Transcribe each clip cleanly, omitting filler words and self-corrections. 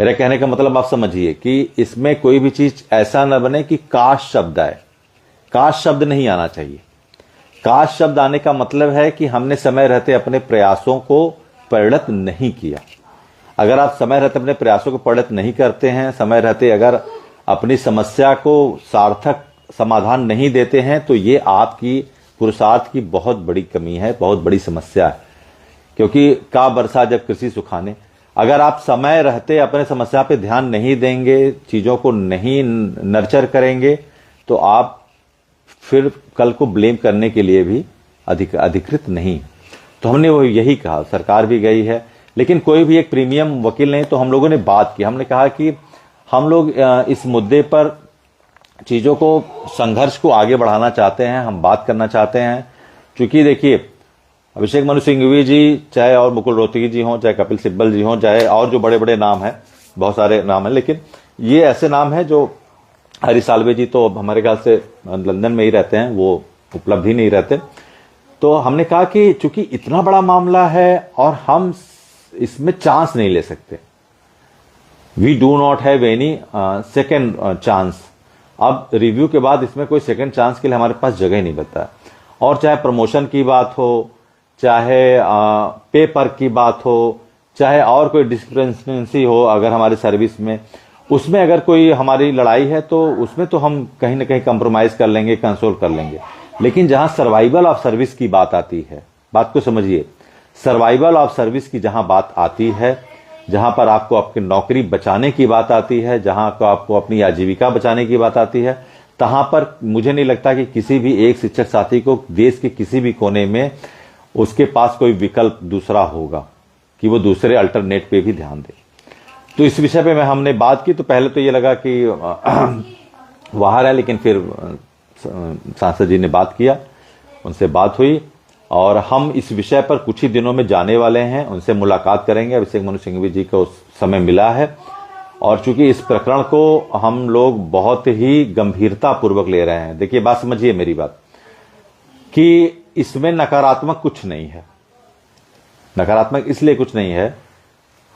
मेरे कहने का मतलब आप समझिए कि इसमें कोई भी चीज ऐसा न बने कि काश शब्द आए। काश शब्द नहीं आना चाहिए। काश शब्द आने का मतलब है कि हमने समय रहते अपने प्रयासों को परिणत नहीं किया। अगर आप समय रहते अपने प्रयासों को परिणत नहीं करते हैं, समय रहते अगर अपनी समस्या को सार्थक समाधान नहीं देते हैं, तो ये आपकी पुरुषार्थ की बहुत बड़ी कमी है, बहुत बड़ी समस्या है। क्योंकि का बरसा जब कृषि सुखाने, अगर आप समय रहते अपने समस्या पे ध्यान नहीं देंगे, चीजों को नहीं नर्चर करेंगे, तो आप फिर कल को ब्लेम करने के लिए भी अधिकृत नहीं। तो हमने वो यही कहा, सरकार भी गई है, लेकिन कोई भी एक प्रीमियम वकील नहीं। तो हम लोगों ने बात की, हमने कहा कि हम लोग इस मुद्दे पर चीजों को, संघर्ष को आगे बढ़ाना चाहते हैं, हम बात करना चाहते हैं। क्योंकि देखिए, अभिषेक मनु सिंघवी जी चाहे और मुकुल रोहतगी जी हों, चाहे कपिल सिब्बल जी हों, चाहे और जो बड़े बड़े नाम हैं, बहुत सारे नाम हैं, लेकिन ये ऐसे नाम हैं जो, हरी साल्वे जी तो हमारे ख्याल से लंदन में ही रहते हैं, वो उपलब्ध ही नहीं रहते। तो हमने कहा कि चूंकि इतना बड़ा मामला है और हम इसमें चांस नहीं ले सकते, we do not have any second chance. अब रिव्यू के बाद इसमें कोई सेकेंड चांस के लिए हमारे पास जगह ही नहीं बता। और चाहे प्रमोशन की बात हो, चाहे पेपर की बात हो, चाहे और कोई डिस्क्रिपेंसी हो अगर हमारी सर्विस में, उसमें अगर कोई हमारी लड़ाई है तो उसमें तो हम कहीं ना कहीं कंप्रोमाइज कर लेंगे, कंसोल कर लेंगे। लेकिन जहां सर्वाइवल ऑफ सर्विस की बात आती है, बात को समझिए, सर्वाइवल ऑफ सर्विस की जहां बात आती है, जहां पर आपको आपकी नौकरी बचाने की बात आती है, जहां को आपको अपनी आजीविका बचाने की बात आती है, तहां पर मुझे नहीं लगता कि किसी भी एक शिक्षक साथी को देश के किसी भी कोने में उसके पास कोई विकल्प दूसरा होगा कि वो दूसरे अल्टरनेट पे भी ध्यान दे। तो इस विषय पे हमने बात की, तो पहले तो ये लगा कि बाहर है, लेकिन फिर सांसद जी ने बात किया, उनसे बात हुई और हम इस विषय पर कुछ ही दिनों में जाने वाले हैं, उनसे मुलाकात करेंगे। अभिषेक मनु सिंघवी जी को समय मिला है और चूंकि इस प्रकरण को हम लोग बहुत ही गंभीरता पूर्वक ले रहे हैं। देखिए, बात समझिए मेरी बात, कि इसमें नकारात्मक कुछ नहीं है। नकारात्मक इसलिए कुछ नहीं है,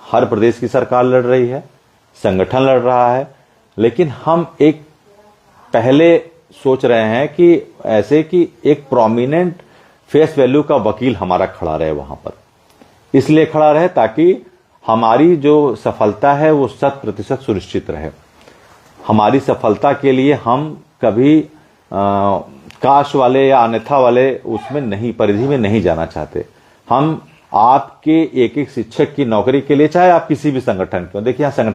हर प्रदेश की सरकार लड़ रही है, संगठन लड़ रहा है, लेकिन हम एक पहले सोच रहे हैं कि ऐसे कि एक प्रोमिनेंट फेस वैल्यू का वकील हमारा खड़ा रहे वहां पर। इसलिए खड़ा रहे ताकि हमारी जो सफलता है वो 100% सुनिश्चित रहे। हमारी सफलता के लिए हम कभी काश वाले या अन्यथा वाले उसमें नहीं, परिधि में नहीं जाना चाहते। हम आपके एक एक शिक्षक की नौकरी के लिए, चाहे आप किसी भी संगठन को, देखिए, यहाँ संगठन